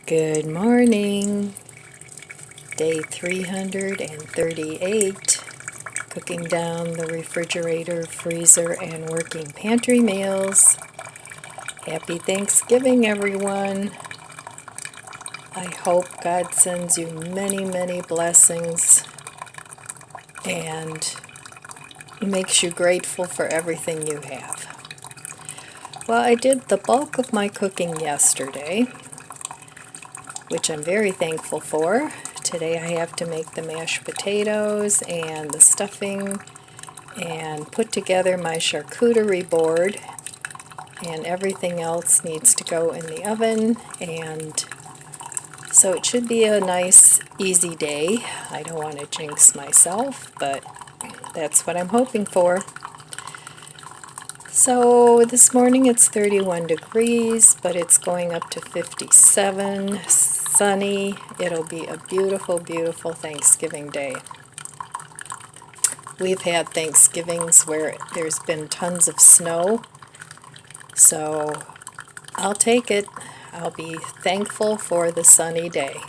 Good morning, day 338, cooking down the refrigerator, freezer, and working pantry meals. Happy Thanksgiving, everyone. I hope God sends you many, many blessings and makes you grateful for everything you have. Well, I did the bulk of my cooking yesterday, which I'm very thankful for. Today I have to make the mashed potatoes and the stuffing and put together my charcuterie board, and everything else needs to go in the oven, and so it should be a nice easy day. I don't want to jinx myself, but that's what I'm hoping for. So this morning it's 31 degrees, but it's going up to 57, sunny. It'll be a beautiful, beautiful Thanksgiving day. We've had Thanksgivings where there's been tons of snow, so I'll take it. I'll be thankful for the sunny day.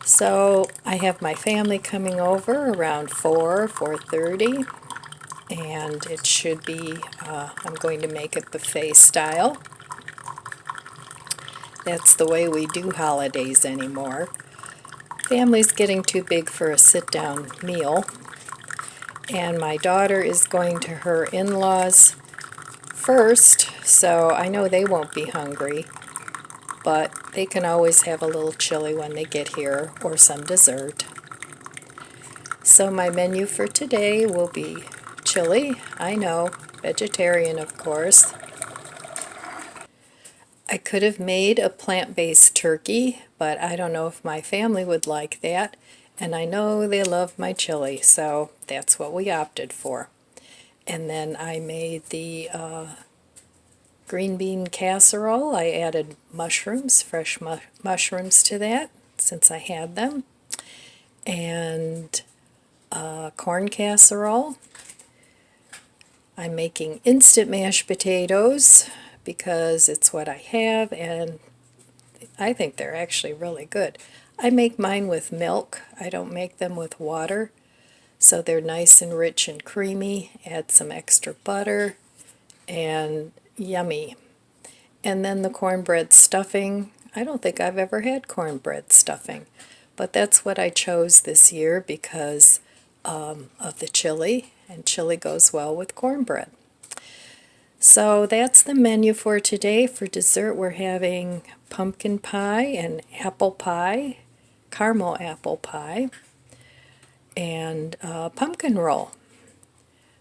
So I have my family coming over around 4:30, and it should be, I'm going to make it buffet style. That's the way we do holidays anymore. Family's getting too big for a sit-down meal, and my daughter is going to her in-laws first, so I know they won't be hungry, but they can always have a little chili when they get here, or some dessert. So my menu for today will be chili, I know, vegetarian of course. I could have made a plant-based turkey, but I don't know if my family would like that, and I know they love my chili, so that's what we opted for. And then I made the green bean casserole. I added mushrooms, fresh mushrooms to that, since I had them, and corn casserole. I'm making instant mashed potatoes because it's what I have, and I think they're actually really good. I make mine with milk. I don't make them with water, so they're nice and rich and creamy. Add some extra butter, and yummy. And then the cornbread stuffing. I don't think I've ever had cornbread stuffing, but that's what I chose this year because of the chili, and chili goes well with cornbread. So that's the menu for today. For dessert, we're having pumpkin pie and apple pie, caramel apple pie, and pumpkin roll.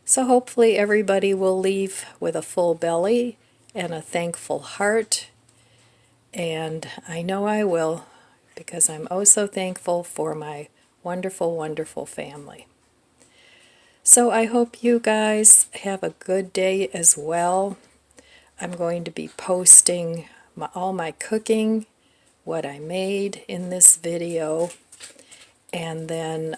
So hopefully everybody will leave with a full belly and a thankful heart, and I know I will, because I'm oh so thankful for my wonderful, wonderful family. So I hope you guys have a good day as well. I'm going to be posting all my cooking, what I made in this video, and then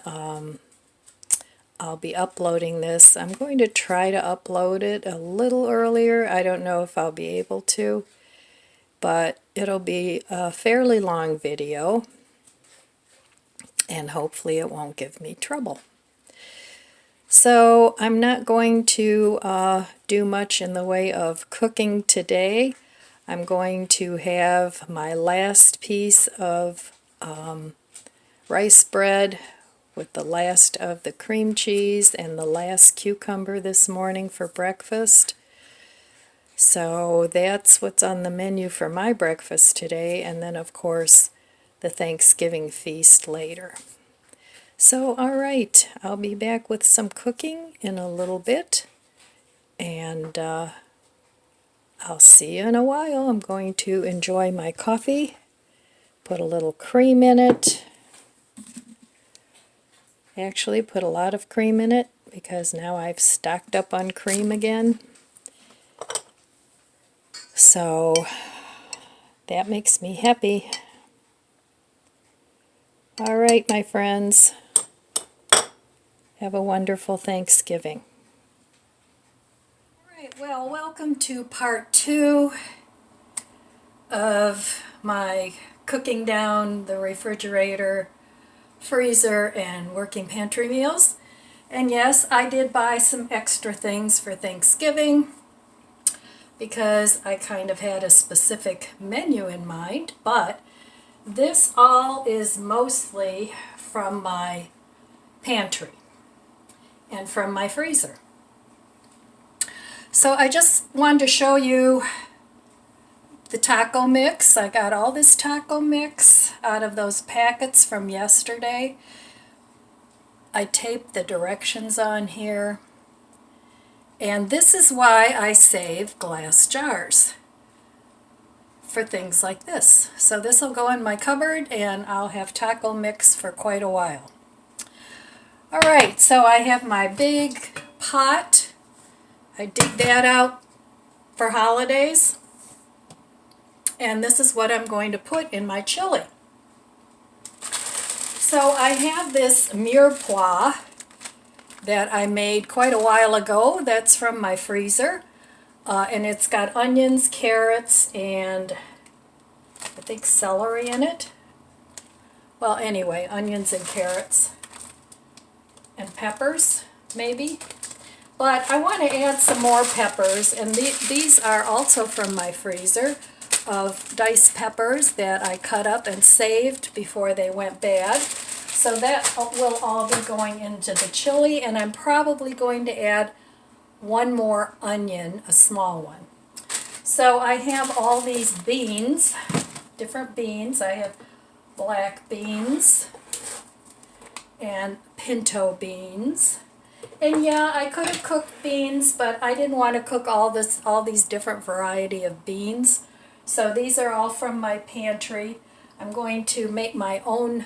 I'll be uploading this. I'm going to try to upload it a little earlier. I don't know if I'll be able to, but it'll be a fairly long video, and hopefully it won't give me trouble. So I'm not going to do much in the way of cooking today. I'm going to have my last piece of rice bread with the last of the cream cheese and the last cucumber this morning for breakfast. So that's what's on the menu for my breakfast today, and then of course the Thanksgiving feast later. So alright, I'll be back with some cooking in a little bit, and I'll see you in a while. I'm going to enjoy my coffee, put a little cream in it. Actually put a lot of cream in it because now I've stocked up on cream again. So that makes me happy. Alright, my friends, have a wonderful Thanksgiving. Alright, well, welcome to part 2 of my cooking down the refrigerator, freezer, and working pantry meals. And yes, I did buy some extra things for Thanksgiving because I kind of had a specific menu in mind, but this all is mostly from my pantry and from my freezer. So I just wanted to show you the taco mix. I got all this taco mix out of those packets from yesterday. I taped the directions on here. And this is why I save glass jars for things like this. So this will go in my cupboard and I'll have taco mix for quite a while. Alright, so I have my big pot. I dig that out for holidays. And this is what I'm going to put in my chili. So I have this mirepoix that I made quite a while ago. That's from my freezer. And it's got onions, carrots, and I think celery in it. Well, anyway, onions and carrots and peppers, maybe. But I want to add some more peppers, and these are also from my freezer, of diced peppers that I cut up and saved before they went bad. So that will all be going into the chili, and I'm probably going to add one more onion, a small one. So I have all these beans, different beans. I have black beans and pinto beans. And yeah, I could have cooked beans, but I didn't want to cook all these different variety of beans. So these are all from my pantry. I'm going to make my own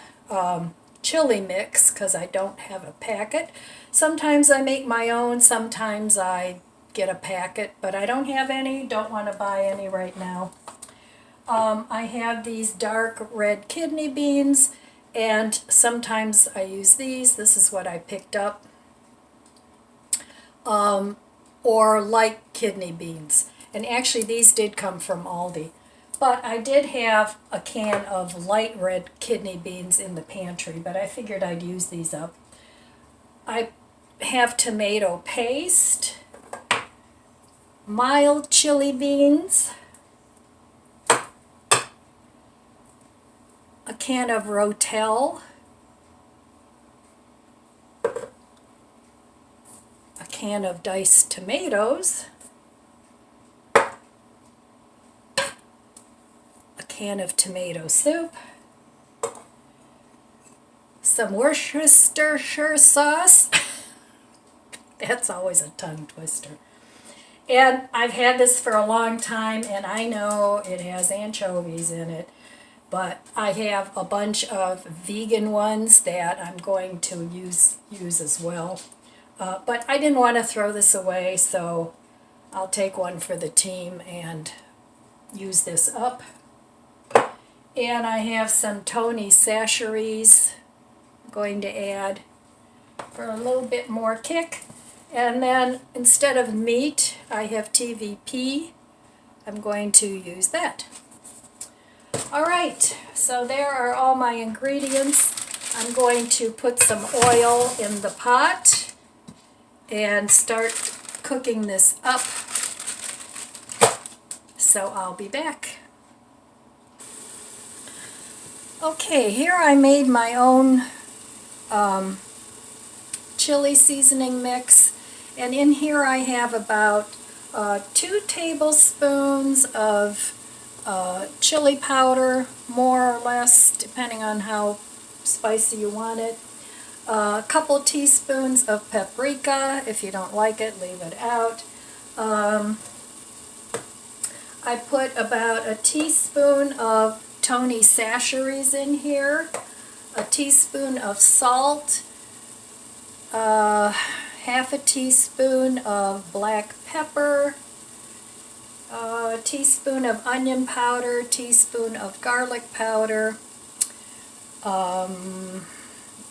chili mix because I don't have a packet. Sometimes I make my own, sometimes I get a packet, but I don't have any, don't want to buy any right now. I have these dark red kidney beans, and sometimes I use these. This is what I picked up. Or light kidney beans. And actually these did come from Aldi. But I did have a can of light red kidney beans in the pantry, but I figured I'd use these up. I have tomato paste, mild chili beans, a can of Rotel, a can of diced tomatoes, can of tomato soup, some Worcestershire sauce. That's always a tongue twister. And I've had this for a long time, and I know it has anchovies in it, but I have a bunch of vegan ones that I'm going to use as well. But I didn't want to throw this away, so I'll take one for the team and use this up. And I have some Tony Sacheries I'm going to add for a little bit more kick. And then instead of meat, I have TVP. I'm going to use that. Alright, so there are all my ingredients. I'm going to put some oil in the pot and start cooking this up. So I'll be back. Okay, here I made my own chili seasoning mix, and in here I have about 2 tablespoons of chili powder, more or less, depending on how spicy you want it. A couple teaspoons of paprika. If you don't like it, leave it out. I put about a teaspoon of Tony Sacheries in here, a teaspoon of salt, half a teaspoon of black pepper, a teaspoon of onion powder, teaspoon of garlic powder, and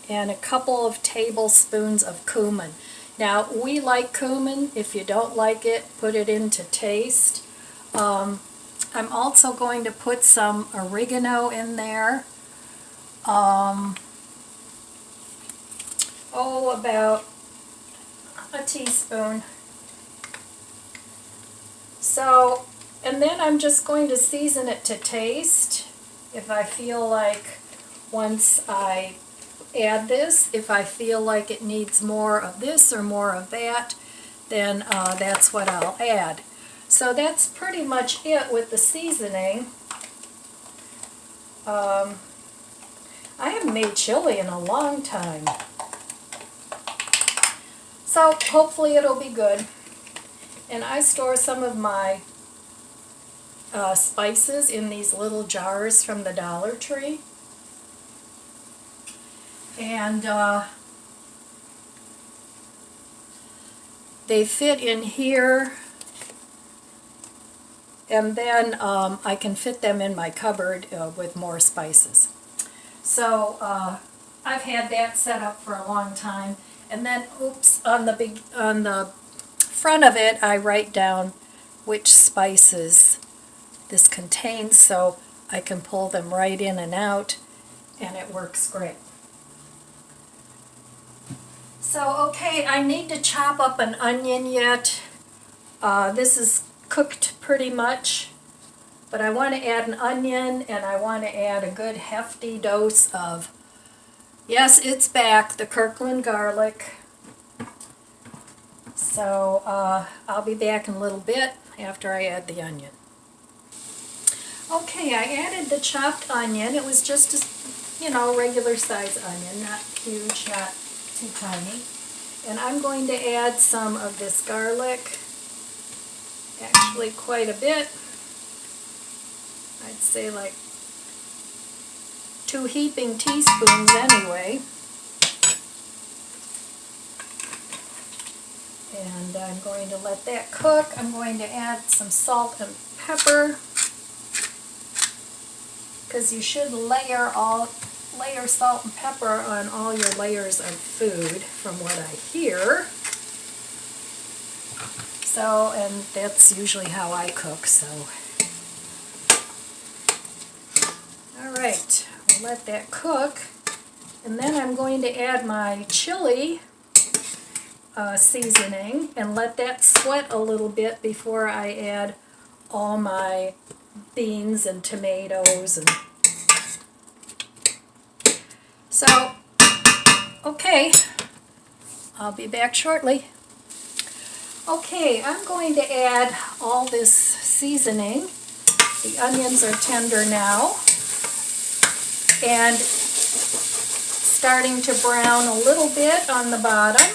a couple of tablespoons of cumin. Now, we like cumin. If you don't like it, put it in to taste. I'm also going to put some oregano in there. About a teaspoon. So, and then I'm just going to season it to taste. If I feel like, once I add this, if I feel like it needs more of this or more of that, then that's what I'll add. So that's pretty much it with the seasoning. I haven't made chili in a long time. So hopefully it'll be good. And I store some of my spices in these little jars from the Dollar Tree. And they fit in here. And then I can fit them in my cupboard with more spices. So I've had that set up for a long time. And then, oops, on the front of it, I write down which spices this contains, so I can pull them right in and out, and it works great. So, okay, I need to chop up an onion yet. This is cooked pretty much, but I want to add an onion, and I want to add a good hefty dose of, yes, it's back, the Kirkland garlic. So I'll be back in a little bit after I add the onion. Okay, I added the chopped onion. It was just a, regular size onion, not huge, not too tiny. And I'm going to add some of this garlic, actually quite a bit. I'd say like 2 heaping teaspoons anyway. And I'm going to let that cook. I'm going to add some salt and pepper, because you should layer salt and pepper on all your layers of food, from what I hear. So, and that's usually how I cook, so. Alright, we'll let that cook. And then I'm going to add my chili seasoning and let that sweat a little bit before I add all my beans and tomatoes. And so, okay, I'll be back shortly. Okay, I'm going to add all this seasoning. The onions are tender now and starting to brown a little bit on the bottom.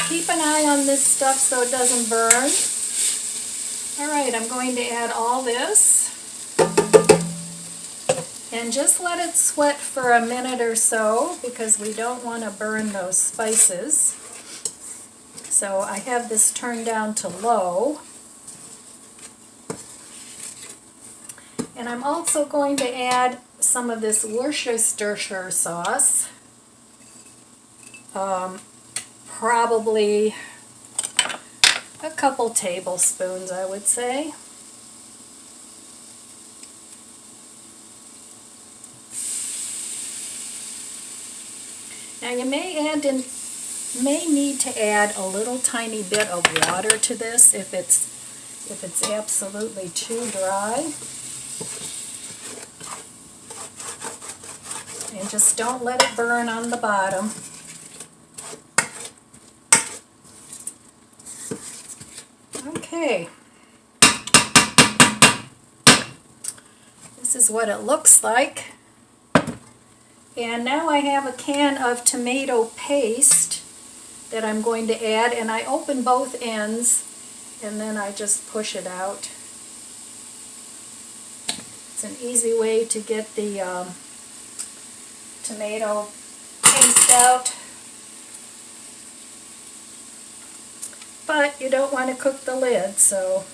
Keep an eye on this stuff so it doesn't burn. Alright, I'm going to add all this. And just let it sweat for a minute or so, because we don't want to burn those spices. So I have this turned down to low. And I'm also going to add some of this Worcestershire sauce. Probably a couple tablespoons, I would say. Now you may need to add a little tiny bit of water to this if it's absolutely too dry. And just don't let it burn on the bottom. Okay, this is what it looks like. And now I have a can of tomato paste that I'm going to add, and I open both ends and then I just push it out. It's an easy way to get the tomato paste out. But you don't want to cook the lid, so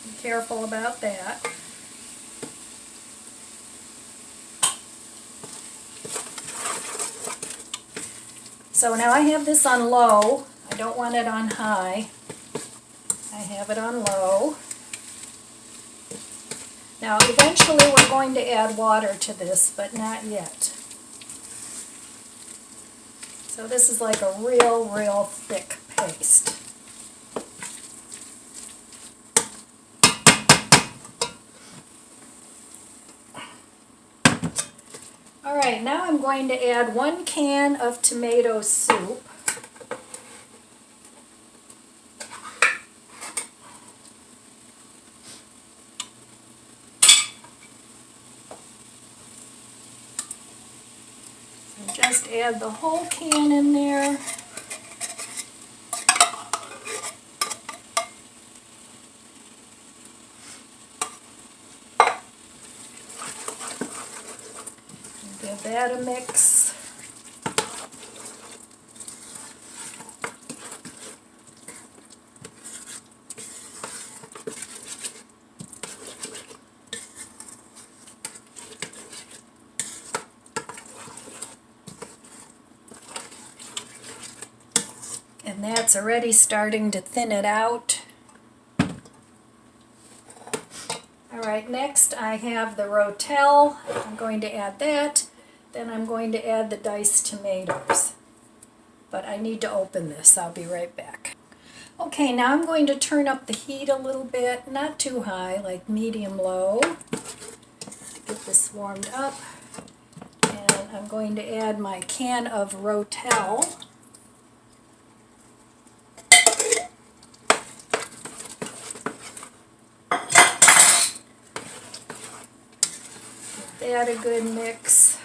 be careful about that. So now I have this on low. I don't want it on high. I have it on low. Now eventually we're going to add water to this, but not yet. So this is like a real thick paste. Alright, now I'm going to add 1 can of tomato soup. So just add the whole can in there. Give that a mix. And that's already starting to thin it out. Alright, next I have the rotel. I'm going to add that. Then I'm going to add the diced tomatoes. But I need to open this. I'll be right back. Okay, now I'm going to turn up the heat a little bit. Not too high, like medium-low. Get this warmed up. And I'm going to add my can of rotel. Give that a good mix.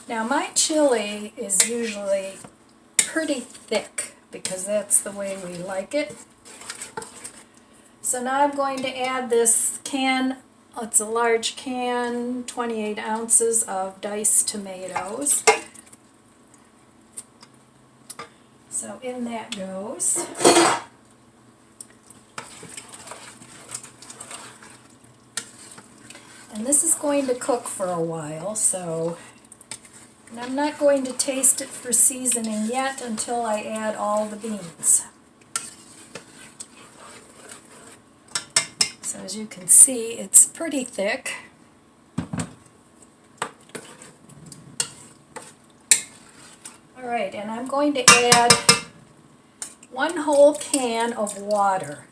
Now my chili is usually pretty thick because that's the way we like it. So now I'm going to add this can, it's a large can, 28 ounces of diced tomatoes. So in that goes. And this is going to cook for a while, so and I'm not going to taste it for seasoning yet until I add all the beans. So as you can see, it's pretty thick. Alright, and I'm going to add 1 whole can of water.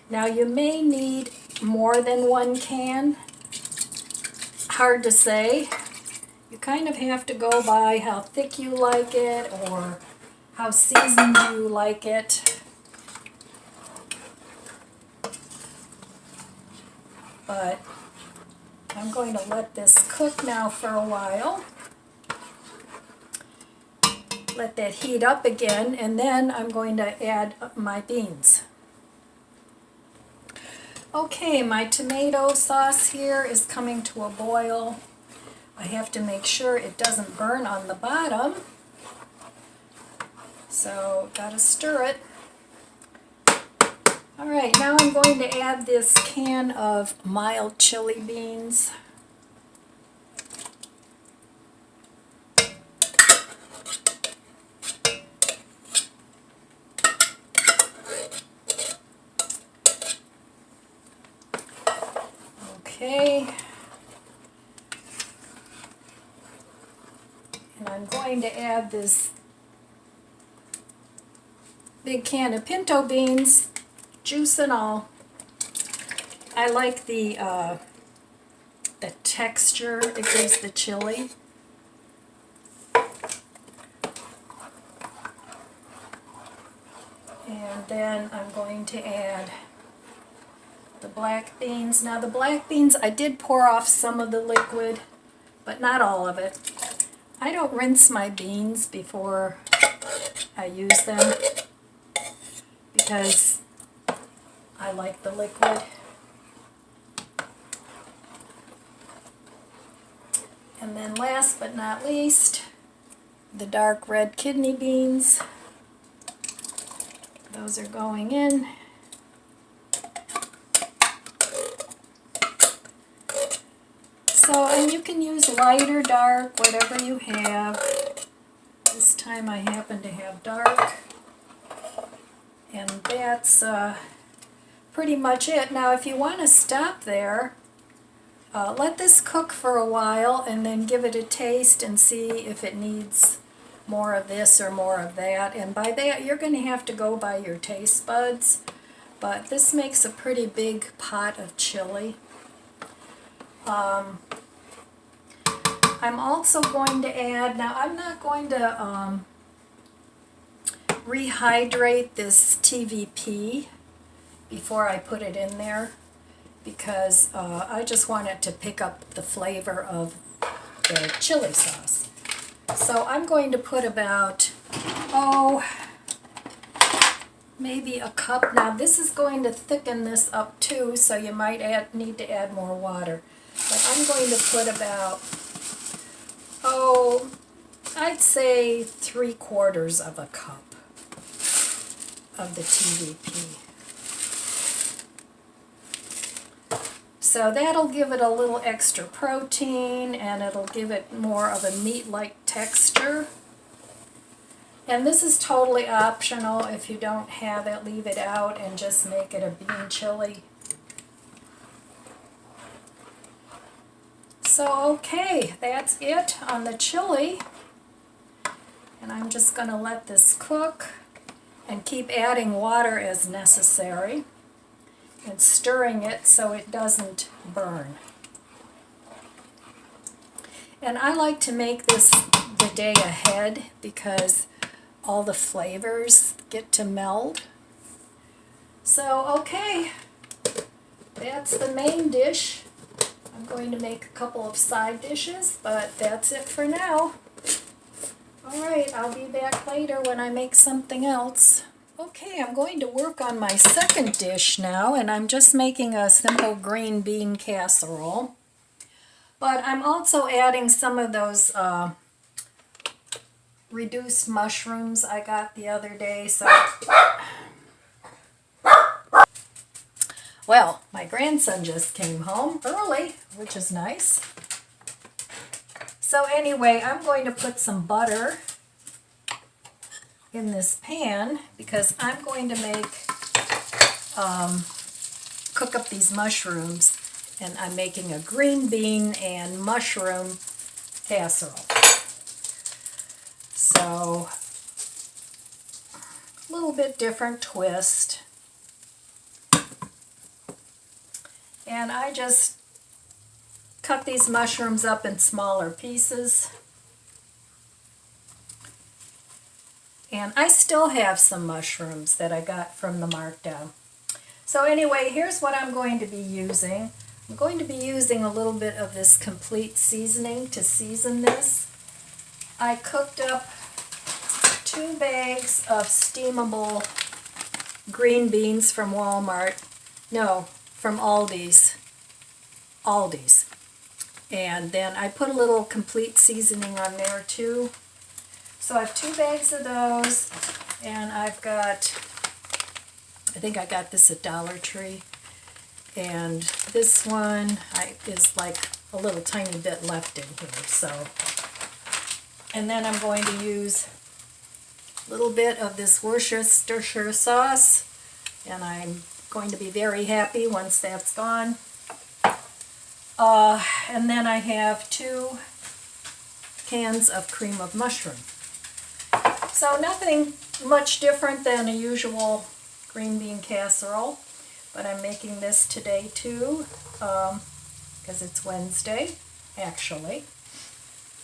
Now you may need more than 1 can. Hard to say. You kind of have to go by how thick you like it or how seasoned you like it. But I'm going to let this cook now for a while. Let that heat up again, and then I'm going to add my beans. Okay, my tomato sauce here is coming to a boil. I have to make sure it doesn't burn on the bottom. So, gotta stir it. Alright, now I'm going to add this can of mild chili beans. Okay. And I'm going to add this big can of pinto beans, juice and all. I like the texture it gives the chili. And then I'm going to add the black beans. Now the black beans, I did pour off some of the liquid, but not all of it. I don't rinse my beans before I use them because I like the liquid. And then last but not least, the dark red kidney beans. Those are going in. So, and you can use light or dark, whatever you have. This time I happen to have dark. And that's pretty much it. Now if you want to stop there, let this cook for a while and then give it a taste and see if it needs more of this or more of that. And by that you're going to have to go by your taste buds. But this makes a pretty big pot of chili. I'm also going to add, now I'm not going to rehydrate this TVP before I put it in there, because I just want it to pick up the flavor of the chili sauce. So I'm going to put about, maybe a cup. Now this is going to thicken this up too, so you might need to add more water. But I'm going to put about, I'd say 3/4 of a cup of the TVP. So that'll give it a little extra protein, and it'll give it more of a meat-like texture. And this is totally optional. If you don't have it, leave it out and just make it a bean chili. So okay, that's it on the chili. And I'm just going to let this cook and keep adding water as necessary and stirring it so it doesn't burn. And I like to make this the day ahead because all the flavors get to meld. So okay, that's the main dish. I'm going to make a couple of side dishes, but that's it for now. Alright, I'll be back later when I make something else. Okay, I'm going to work on my second dish now, and I'm just making a simple green bean casserole. But I'm also adding some of those reduced mushrooms I got the other day. So, well, my grandson just came home early, which is nice. So anyway, I'm going to put some butter in this pan because I'm going to make, cook up these mushrooms, and I'm making a green bean and mushroom casserole. So, a little bit different twist. And I just cut these mushrooms up in smaller pieces. And I still have some mushrooms that I got from the markdown. So anyway, here's what I'm going to be using. I'm going to be using a little bit of this complete seasoning to season this. I cooked up 2 bags of steamable green beans from Walmart. No, from Aldi's. And then I put a little complete seasoning on there too. So I have 2 bags of those, and I've got, I think I got this at Dollar Tree, and this one is like a little tiny bit left in here. So, and then I'm going to use a little bit of this Worcestershire sauce, and I'm going to be very happy once that's gone. And then I have 2 cans of cream of mushroom. So nothing much different than a usual green bean casserole, but I'm making this today too, because it's Wednesday, actually.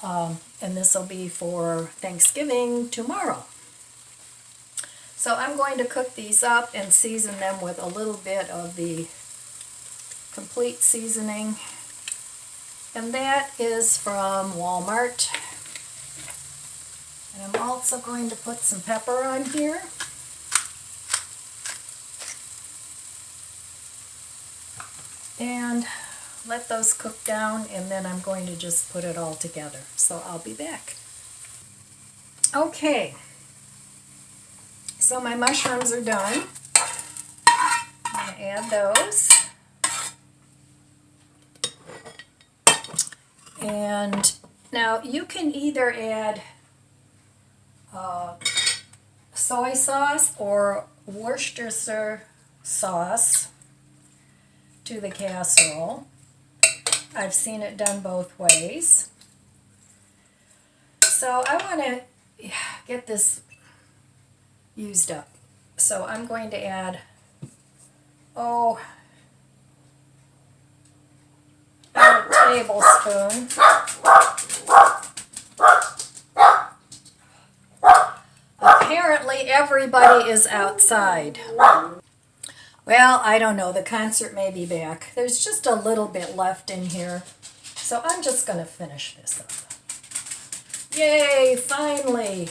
And this will be for Thanksgiving tomorrow. So I'm going to cook these up and season them with a little bit of the complete seasoning. And that is from Walmart. And I'm also going to put some pepper on here. And let those cook down, and then I'm going to just put it all together. So I'll be back. Okay. So my mushrooms are done. I'm going to add those. And now you can either add soy sauce or Worcestershire sauce to the casserole. I've seen it done both ways. So I want to get this used up. So I'm going to add, about a tablespoon. Apparently everybody is outside. Well, I don't know. The concert may be back. There's just a little bit left in here. So I'm just going to finish this up. Yay, finally.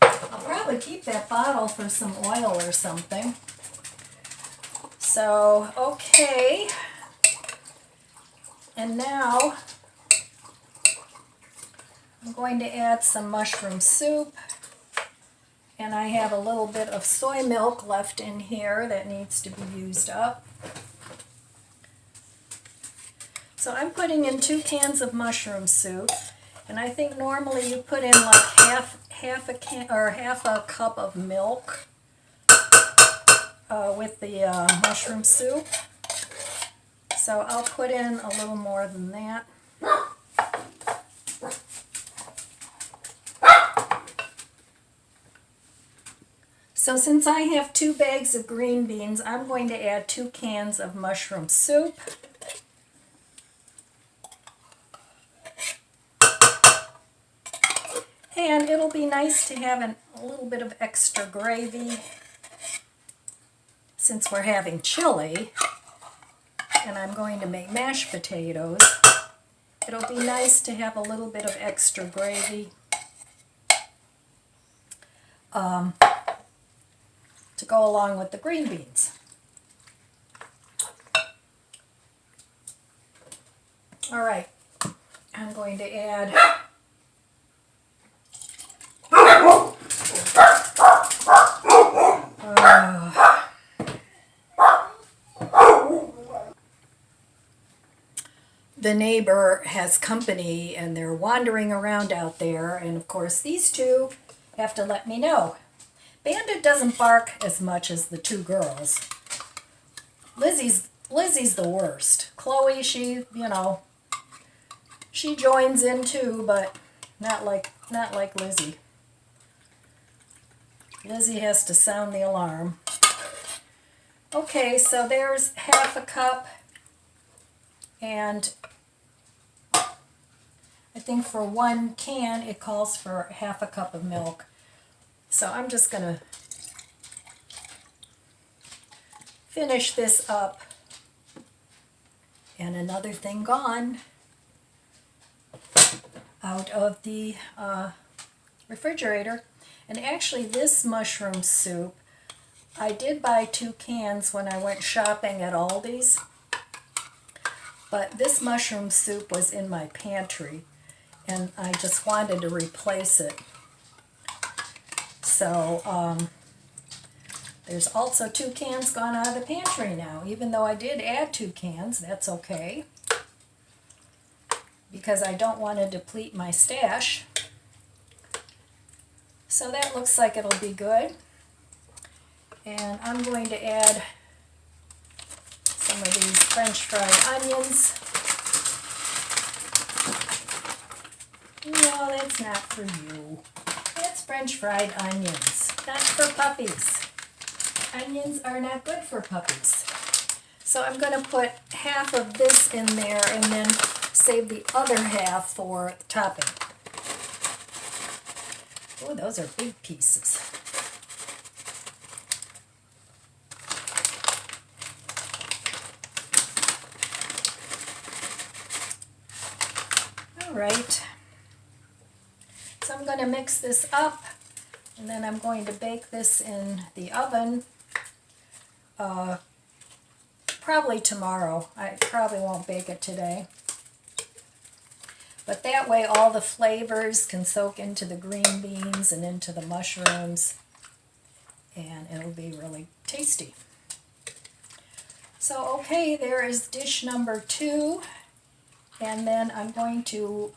I'll probably keep that bottle for some oil or something. So, okay. And now I'm going to add some mushroom soup. And I have a little bit of soy milk left in here that needs to be used up. So I'm putting in 2 cans of mushroom soup. And I think normally you put in like half a cup of milk with the mushroom soup. So I'll put in a little more than that. So since I have 2 bags of green beans, I'm going to add 2 cans of mushroom soup. And it'll be nice to have a little bit of extra gravy since we're having chili and I'm going to make mashed potatoes. It'll be nice to have a little bit of extra gravy to go along with the green beans. All right, I'm going to add the neighbor has company and they're wandering around out there, and of course these two have to let me know. Bandit doesn't bark as much as the 2 girls. Lizzie's the worst. Chloe, she joins in too, but not like Lizzie. Lizzie has to sound the alarm. Okay, so there's half a cup, and I think for 1 can it calls for half a cup of milk. So I'm just going to finish this up. And another thing gone out of the refrigerator. And actually this mushroom soup, I did buy 2 cans when I went shopping at Aldi's. But this mushroom soup was in my pantry, and I just wanted to replace it. So there's also 2 cans gone out of the pantry now. Even though I did add 2 cans, that's okay, because I don't want to deplete my stash. So that looks like it'll be good. And I'm going to add some of these French fried onions. No, that's not for you. That's French fried onions, not for puppies. Onions are not good for puppies. So I'm going to put half of this in there and then save the other half for topping. Oh, those are big pieces. All right. So I'm going to mix this up, and then I'm going to bake this in the oven probably tomorrow. I probably won't bake it today. But that way all the flavors can soak into the green beans and into the mushrooms, and it'll be really tasty. So okay, there is dish number 2, and then I'm going to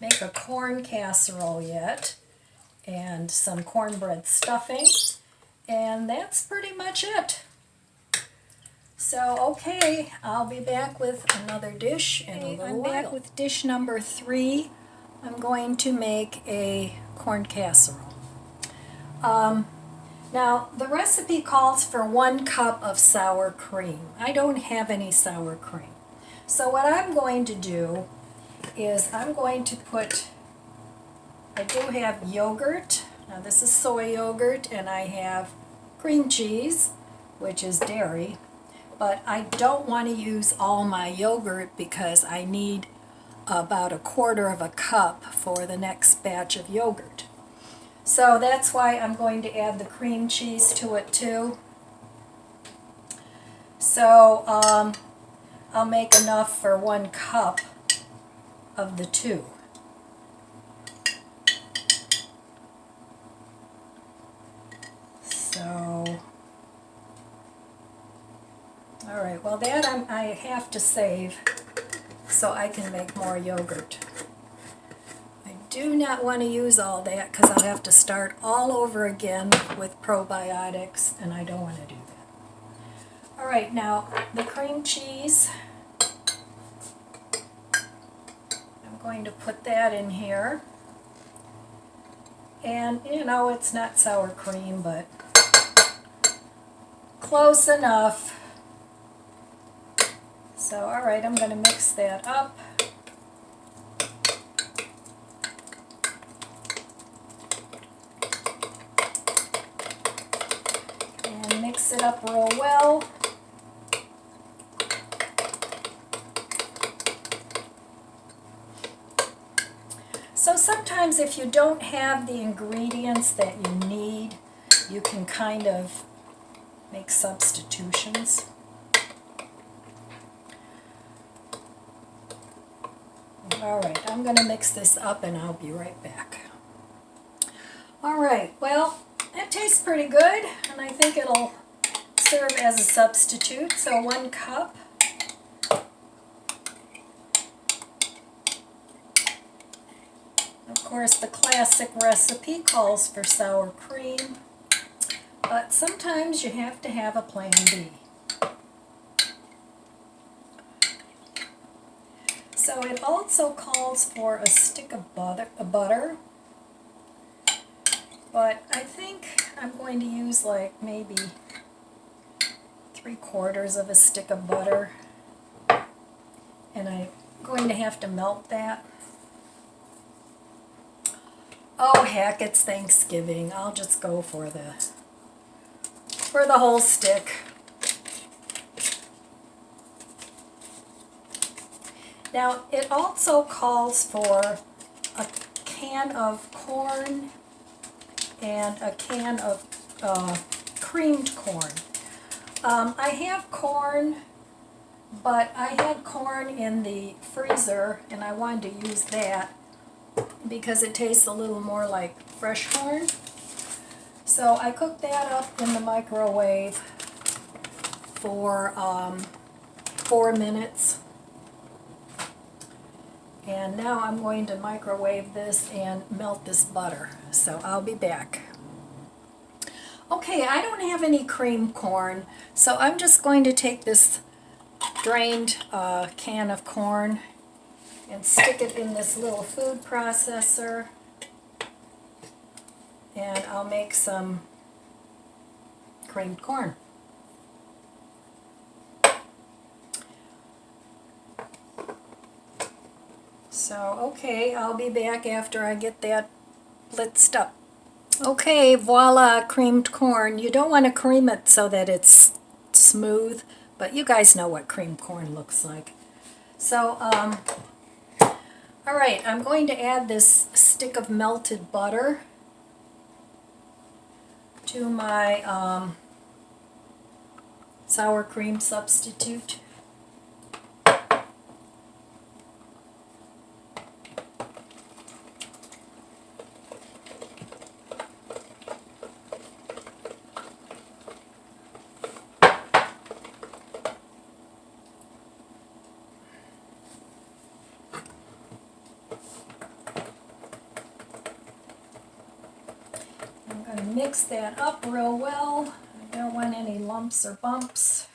make a corn casserole yet, and some cornbread stuffing, and that's pretty much it. So, okay, I'll be back with another dish in a little while. I'm back with dish number 3. I'm going to make a corn casserole. Now, the recipe calls for 1 cup of sour cream. I don't have any sour cream. So what I'm going to do is I'm going to put, I do have yogurt. Now this is soy yogurt, and I have cream cheese, which is dairy. But I don't want to use all my yogurt because I need about 1/4 cup for the next batch of yogurt. So that's why I'm going to add the cream cheese to it too. So I'll make enough for 1 cup of the 2. So, all right, well that I have to save so I can make more yogurt. I do not want to use all that because I'll have to start all over again with probiotics, and I don't want to do that. All right, now the cream cheese, I'm going to put that in here. And you know, it's not sour cream, but close enough. So, all right, I'm going to mix that up. And mix it up real well. So sometimes if you don't have the ingredients that you need, you can kind of make substitutions. All right, I'm going to mix this up and I'll be right back. All right, well, that tastes pretty good, and I think it'll serve as a substitute. So 1 cup. Of course, the classic recipe calls for sour cream, but sometimes you have to have a plan B. So it also calls for a stick of butter, but I think I'm going to use like maybe 3/4 of a stick of butter, and I'm going to have to melt that. Oh heck, it's Thanksgiving. I'll just go for the whole stick. Now, it also calls for a can of corn and a can of creamed corn. I have corn, but I had corn in the freezer, and I wanted to use that because it tastes a little more like fresh corn. So I cooked that up in the microwave for 4 minutes. And now I'm going to microwave this and melt this butter. So I'll be back. Okay, I don't have any cream corn, so I'm just going to take this drained can of corn and stick it in this little food processor, and I'll make some creamed corn. So, okay, I'll be back after I get that blitzed up. Okay, voila, creamed corn. You don't want to cream it so that it's smooth, but you guys know what creamed corn looks like. So, all right, I'm going to add this stick of melted butter to my sour cream substitute. mix that up real well. I don't want any lumps or bumps.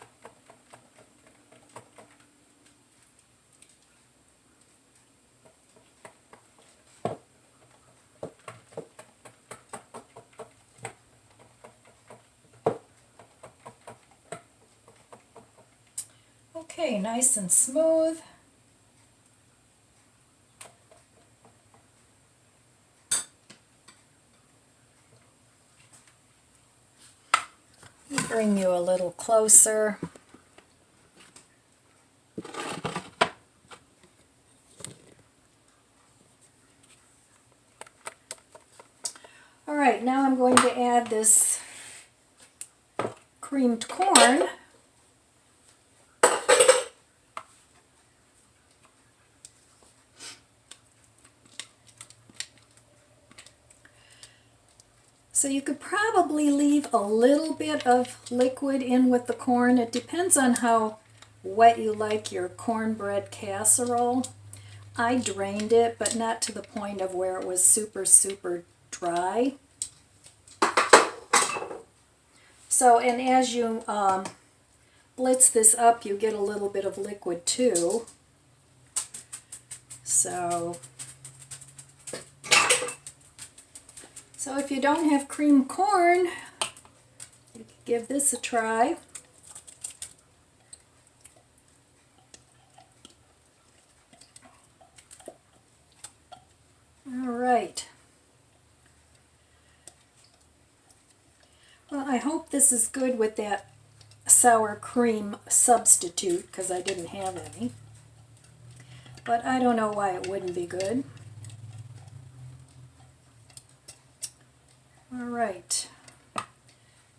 Okay, nice and smooth. Bring you a little closer. All right, now I'm going to add this creamed corn. So you could probably leave a little bit of liquid in with the corn. It depends on how wet you like your cornbread casserole. I drained it, but not to the point of where it was super, super dry. So, and as you blitz this up, you get a little bit of liquid too. So if you don't have creamed corn, you can give this a try. All right. Well, I hope this is good with that sour cream substitute, because I didn't have any. But I don't know why it wouldn't be good. All right,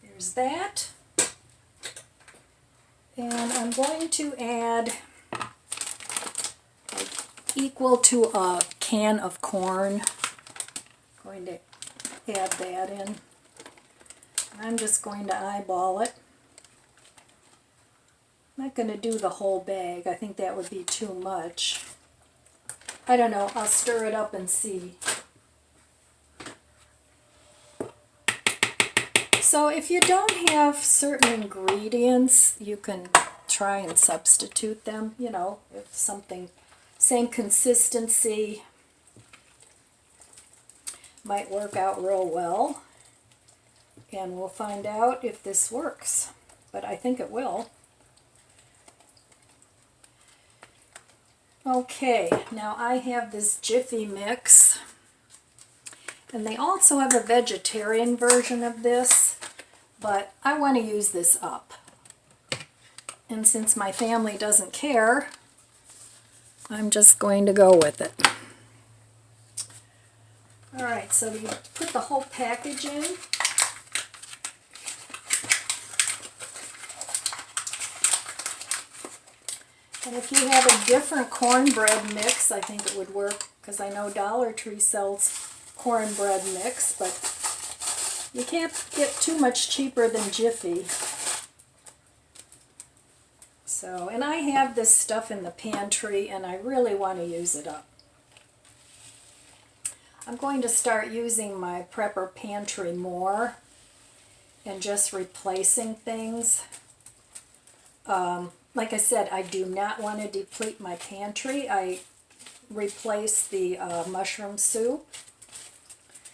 there's that. And I'm going to add like equal to a can of corn. I'm going to add that in. I'm just going to eyeball it. I'm not going to do the whole bag. I think that would be too much. I don't know. I'll stir it up and see. So if you don't have certain ingredients, you can try and substitute them, you know, if something, same consistency, might work out real well. And we'll find out if this works, but I think it will. Okay, now I have this Jiffy mix, and they also have a vegetarian version of this, but I want to use this up. And since my family doesn't care, I'm just going to go with it. All right, so you put the whole package in. And if you have a different cornbread mix, I think it would work, because I know Dollar Tree sells cornbread mix, but you can't get too much cheaper than Jiffy. So, and I have this stuff in the pantry, and I really want to use it up. I'm going to start using my Prepper Pantry more and just replacing things. Like I said, I do not want to deplete my pantry. I replaced the mushroom soup.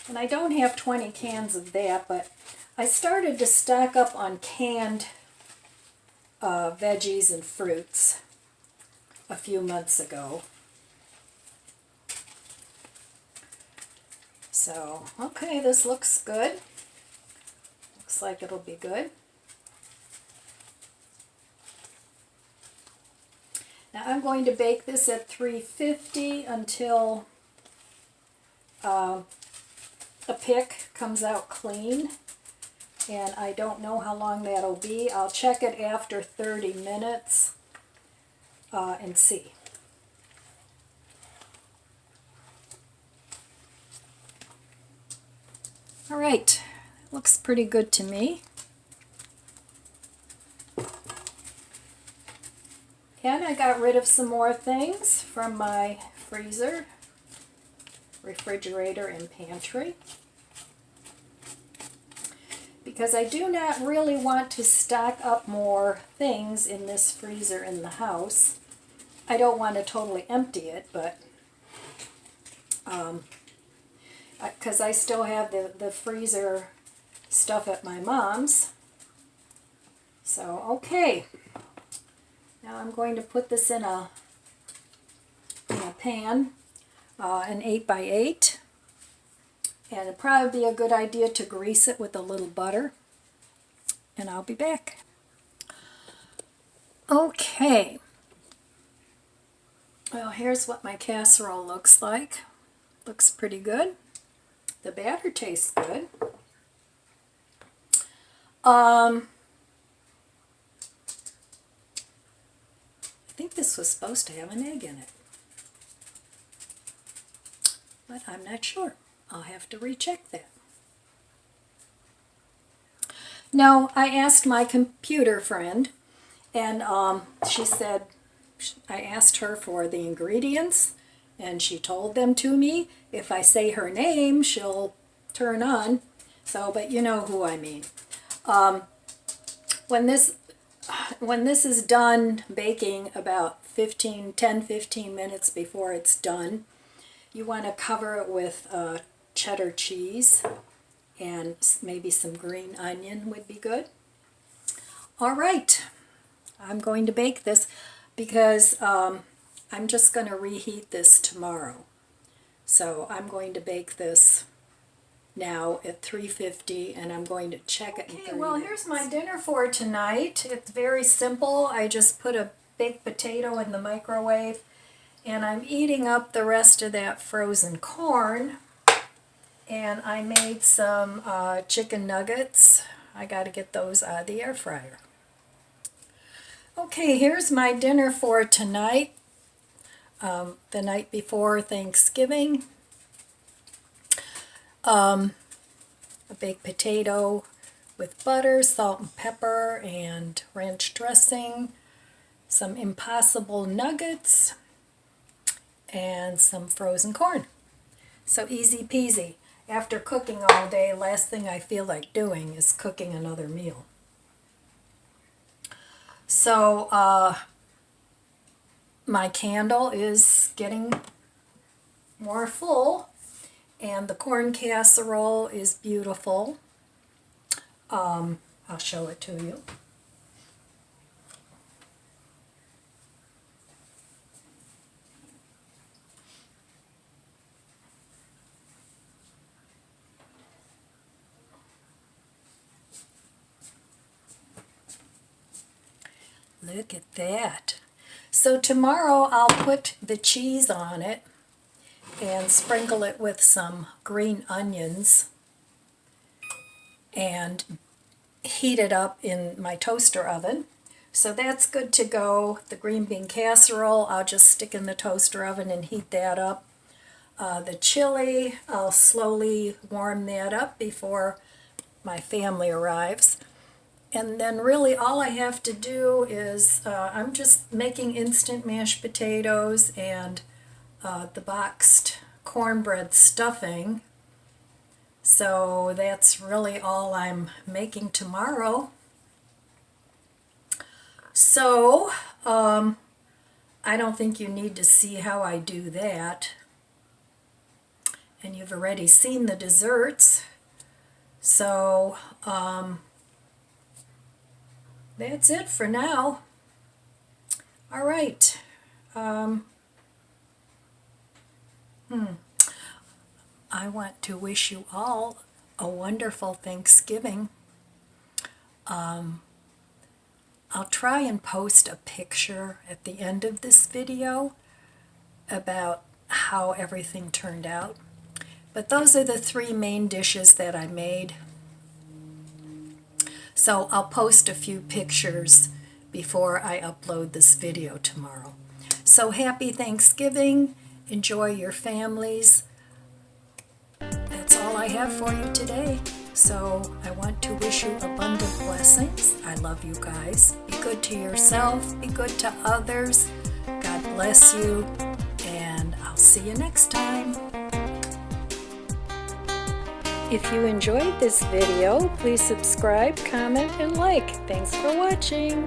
And I don't have 20 cans of that, but I started to stock up on canned veggies and fruits a few months ago. So, okay, this looks good. Looks like it'll be good. Now I'm going to bake this at 350 until the pick comes out clean. And I don't know how long that'll be. I'll check it after 30 minutes and see. All right, looks pretty good to me. And I got rid of some more things from my freezer, refrigerator, and pantry. because I do not really want to stock up more things in this freezer in the house. I don't want to totally empty it, but because I still have the freezer stuff at my mom's. So, okay. Now I'm going to put this in a pan, an 8x8. And it'd probably be a good idea to grease it with a little butter. And I'll be back. Okay. Well, here's what my casserole looks like. Looks pretty good. The batter tastes good. I think this was supposed to have an egg in it, but I'm not sure. I'll have to recheck that. No, I asked my computer friend, and she said, I asked her for the ingredients, and she told them to me. If I say her name, she'll turn on. So, but you know who I mean. When this is done baking about 10-15 minutes before it's done, you want to cover it with cheddar cheese, and maybe some green onion would be good. All right, I'm going to bake this because I'm just going to reheat this tomorrow. So I'm going to bake this now at 350, and I'm going to check it in 30 minutes. Well, here's my dinner for tonight. It's very simple. I just put a baked potato in the microwave, and I'm eating up the rest of that frozen corn. And I made some chicken nuggets. I got to get those out of the air fryer. Okay, here's my dinner for tonight. The night before Thanksgiving. A baked potato with butter, salt and pepper, and ranch dressing. Some Impossible nuggets. And some frozen corn. So easy peasy. After cooking all day, last thing I feel like doing is cooking another meal. So, my candle is getting more full, and the corn casserole is beautiful. I'll show it to you. Look at that. So tomorrow I'll put the cheese on it and sprinkle it with some green onions and heat it up in my toaster oven. So that's good to go. The green bean casserole I'll just stick in the toaster oven and heat that up. The chili, I'll slowly warm that up before my family arrives. And then really all I have to do is, I'm just making instant mashed potatoes and the boxed cornbread stuffing. So that's really all I'm making tomorrow. So, I don't think you need to see how I do that. And you've already seen the desserts. So, that's it for now. All right. I want to wish you all a wonderful Thanksgiving. I'll try and post a picture at the end of this video about how everything turned out. But those are the three main dishes that I made. So I'll post a few pictures before I upload this video tomorrow. So happy Thanksgiving. Enjoy your families. That's all I have for you today. So I want to wish you abundant blessings. I love you guys. Be good to yourself. Be good to others. God bless you. And I'll see you next time. If you enjoyed this video, please subscribe, comment, and like. Thanks for watching.